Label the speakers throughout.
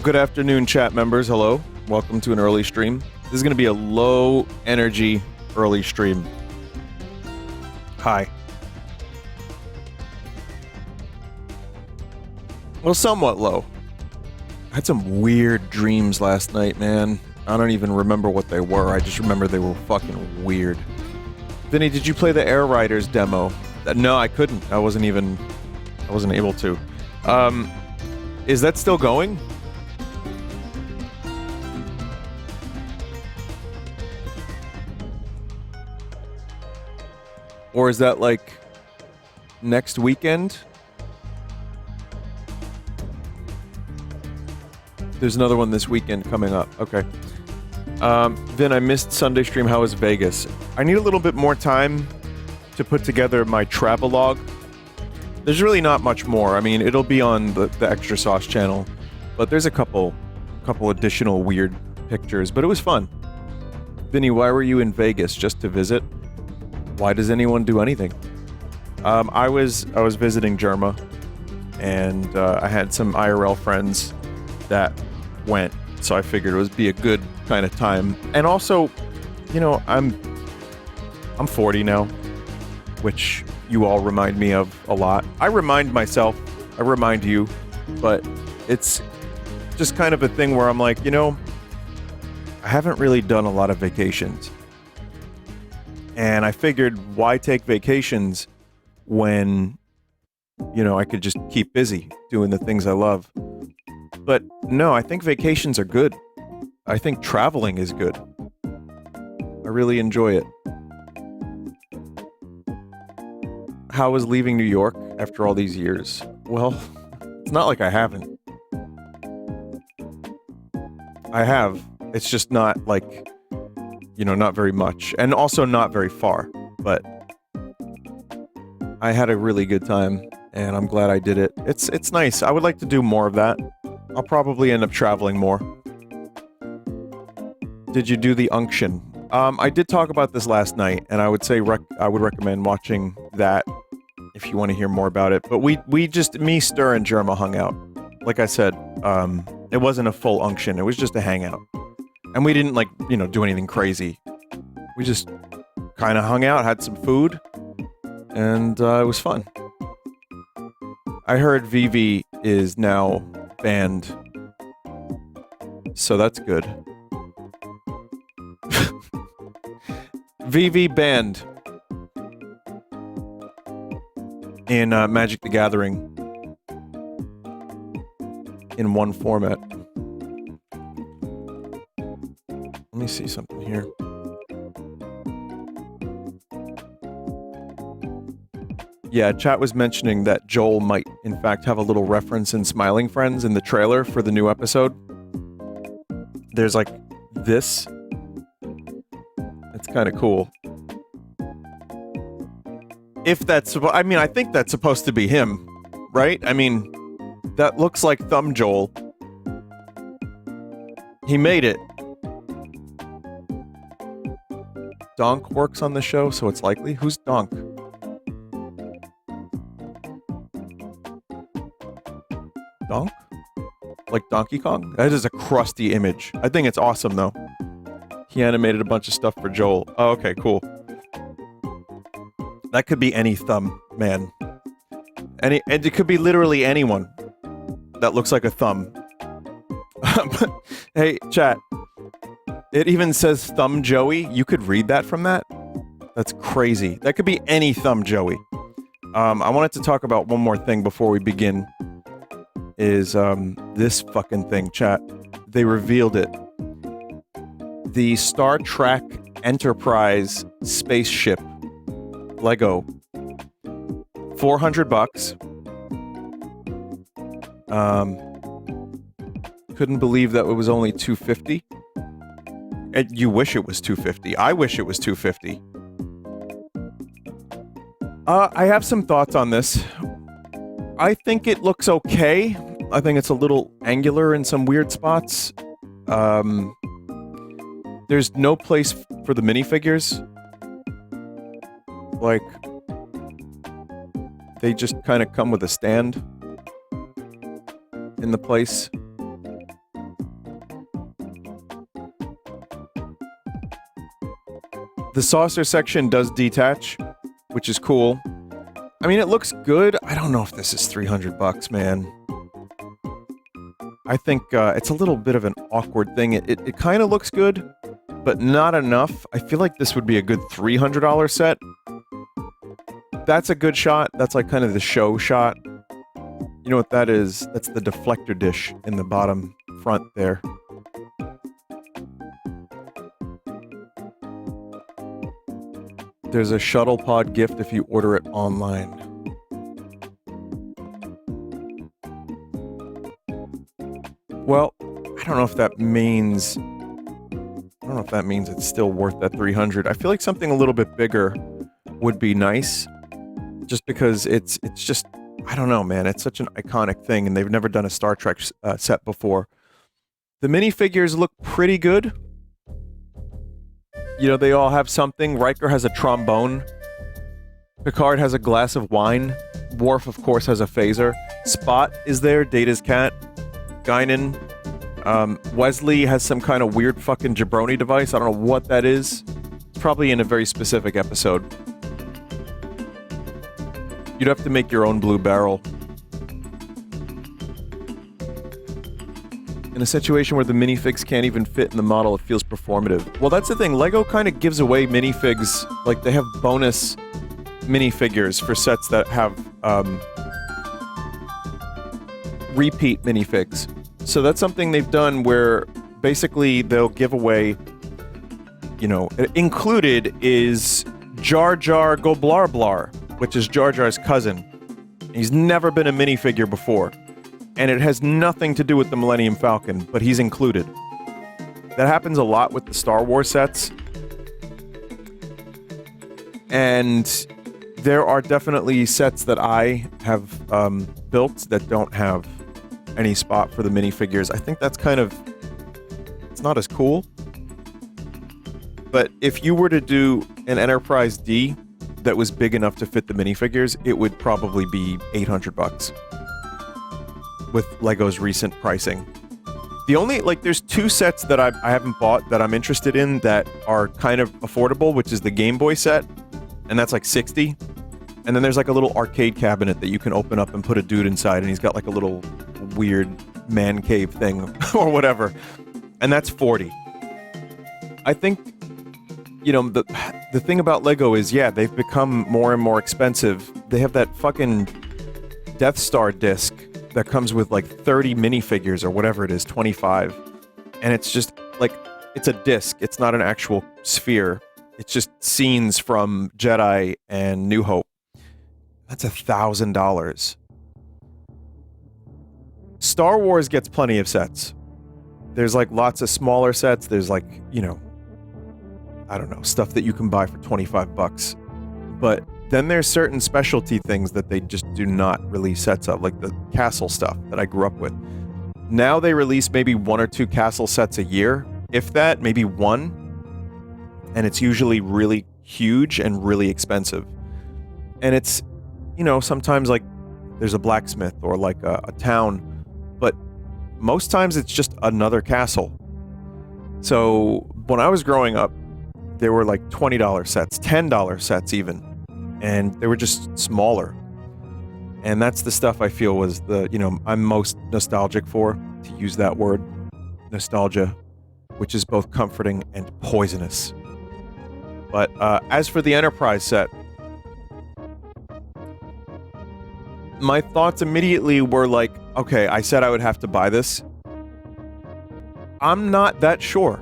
Speaker 1: Good afternoon, chat members. Hello. Welcome to an early stream. This is going to be a low energy early stream. Hi. Well, somewhat low. I had some weird dreams last night, man. I don't even remember what they were. I just remember they were fucking weird. Vinny, did you play the Airriders demo? No, I couldn't. I wasn't able to. Is that still going? Or is that like next weekend? There's another one this weekend coming up. Okay. Vin, I missed Sunday stream. How was Vegas? I need a little bit more time to put together my travelogue. There's really not much more. I mean, it'll be on the Extra Sauce channel, but there's a couple additional weird pictures, but it was fun. Vinny, why were you in Vegas? Just to visit? Why does anyone do anything? I was visiting Germa, and I had some IRL friends that went, so I figured it would be a good kind of time. And also, you know, I'm 40 now, which you all remind me of a lot. I remind myself, I remind you, but it's just kind of a thing where I'm like, you know, I haven't really done a lot of vacations. And I figured, why take vacations when, you know, I could just keep busy doing the things I love. But no, I think vacations are good. I think traveling is good. I really enjoy it. How was leaving New York after all these years? Well, it's not like I haven't. I have. It's just not like, you know, not very much. And also not very far. But I had a really good time, and I'm glad I did it. It's nice. I would like to do more of that. I'll probably end up traveling more. Did you do the unction? I did talk about this last night, and I would say I would recommend watching that if you want to hear more about it. But we just, me, Stir, and Germa hung out. Like I said, it wasn't a full unction. It was just a hangout. And we didn't, like, you know, do anything crazy. We just kind of hung out, had some food, and it was fun. I heard Vivi is now banned, so that's good. Vivi banned in Magic the Gathering in one format. Let me see something here. Yeah, chat was mentioning that Joel might, in fact, have a little reference in Smiling Friends in the trailer for the new episode. There's, like, this. It's kind of cool. If that's... I mean, I think that's supposed to be him, right? I mean, that looks like Thumb Joel. He made it. Donk works on the show, so it's likely. Who's Donk? Donk? Like Donkey Kong? That is a crusty image. I think it's awesome, though. He animated a bunch of stuff for Joel. Oh, okay, cool. That could be any thumb, man. And it could be literally anyone that looks like a thumb. Hey, chat. It even says Thumb Joey. You could read that from that? That's crazy. That could be any Thumb Joey. I wanted to talk about one more thing before we begin. Is this fucking thing, chat. They revealed it. The Star Trek Enterprise spaceship Lego. $400. Couldn't believe that it was only $250. And you wish it was $250. I wish it was $250. I have some thoughts on this. I think it looks okay. I think it's a little angular in some weird spots. There's no place for the minifigures. Like, they just kind of come with a stand in the place. The saucer section does detach, which is cool. I mean, it looks good. I don't know if this is $300, man. I think it's a little bit of an awkward thing. It kind of looks good, but not enough. I feel like this would be a good $300 set. That's a good shot. That's like kind of the show shot. You know what that is? That's the deflector dish in the bottom front there. There's a shuttle pod gift if you order it online. Well, I don't know if that means it's still worth that 300. I feel like something a little bit bigger would be nice, just because it's just, I don't know, man. It's such an iconic thing, and they've never done a Star Trek set before. The minifigures look pretty good. You know, they all have something. Riker has a trombone. Picard has a glass of wine. Worf, of course, has a phaser. Spot is there, Data's cat. Guinan. Wesley has some kind of weird fucking jabroni device. I don't know what that is. Probably in a very specific episode. You'd have to make your own blue barrel. In a situation where the minifigs can't even fit in the model, it feels performative. Well, that's the thing. Lego kind of gives away minifigs. Like, they have bonus minifigures for sets that have repeat minifigs. So that's something they've done where basically they'll give away, you know, included is Jar Jar Go Blar Blar, which is Jar Jar's cousin. He's never been a minifigure before. And it has nothing to do with the Millennium Falcon, but he's included. That happens a lot with the Star Wars sets. And there are definitely sets that I have built that don't have any spot for the minifigures. I think that's kind of... it's not as cool. But if you were to do an Enterprise D that was big enough to fit the minifigures, it would probably be $800 with Lego's recent pricing. The only, like, there's two sets that I haven't bought that I'm interested in that are kind of affordable, which is the Game Boy set, and that's like $60. And then there's like a little arcade cabinet that you can open up and put a dude inside, and he's got like a little weird man cave thing or whatever, and that's $40. I think, you know, the thing about Lego is, yeah, they've become more and more expensive. They have that fucking Death Star disc that comes with like 30 minifigures or whatever it is, 25. And it's just like, it's a disc. It's not an actual sphere. It's just scenes from Jedi and New Hope. That's $1,000. Star Wars gets plenty of sets. There's like lots of smaller sets. There's like, you know, I don't know, stuff that you can buy for $25. But then there's certain specialty things that they just do not release sets of, like the castle stuff that I grew up with. Now they release maybe 1 or 2 castle sets a year, if that, maybe 1. And it's usually really huge and really expensive. And it's, you know, sometimes like there's a blacksmith or like a town, but most times it's just another castle. So when I was growing up, there were like $20 sets, $10 sets even. And they were just smaller. And that's the stuff I feel was the, you know, I'm most nostalgic for, to use that word, nostalgia, which is both comforting and poisonous. But as for the Enterprise set, my thoughts immediately were like, okay, I said I would have to buy this. I'm not that sure.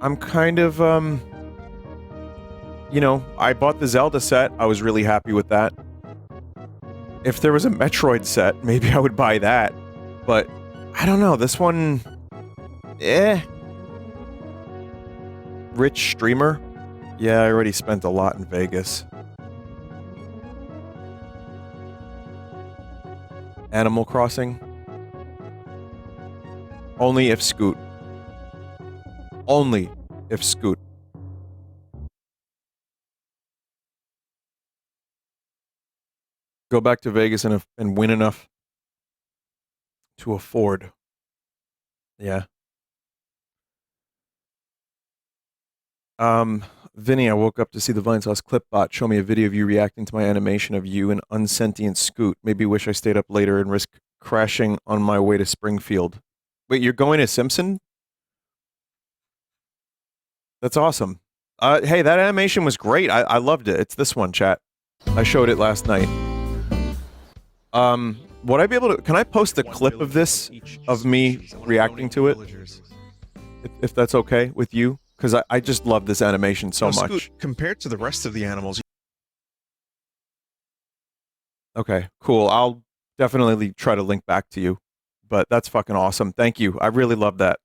Speaker 1: I'm kind of, you know, I bought the Zelda set. I was really happy with that. If there was a Metroid set, maybe I would buy that. But, I don't know, this one... Rich streamer? Yeah, I already spent a lot in Vegas. Animal Crossing? Only if Scoot. Only if Scoot. Go back to Vegas and win enough to afford. Yeah. Um, Vinny, I woke up to see the Vinesauce clip bot show me a video of you reacting to my animation of you in unsentient Scoot. Maybe wish I stayed up later and risk crashing on my way to Springfield. Wait, you're going to Simpson? That's awesome. Hey, that animation was great. I loved it. It's this one, chat. I showed it last night. Would I be able to? Can I post a clip of this of me reacting to it? If that's okay with you, because I just love this animation so much.
Speaker 2: Scoot, compared to the rest of the animals.
Speaker 1: Okay, cool. I'll definitely try to link back to you, but that's fucking awesome. Thank you. I really love that.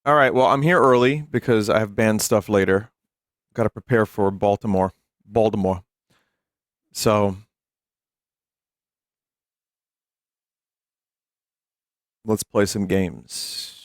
Speaker 1: All right, well, I'm here early because I have band stuff later. Got to prepare for Baltimore. So let's play some games.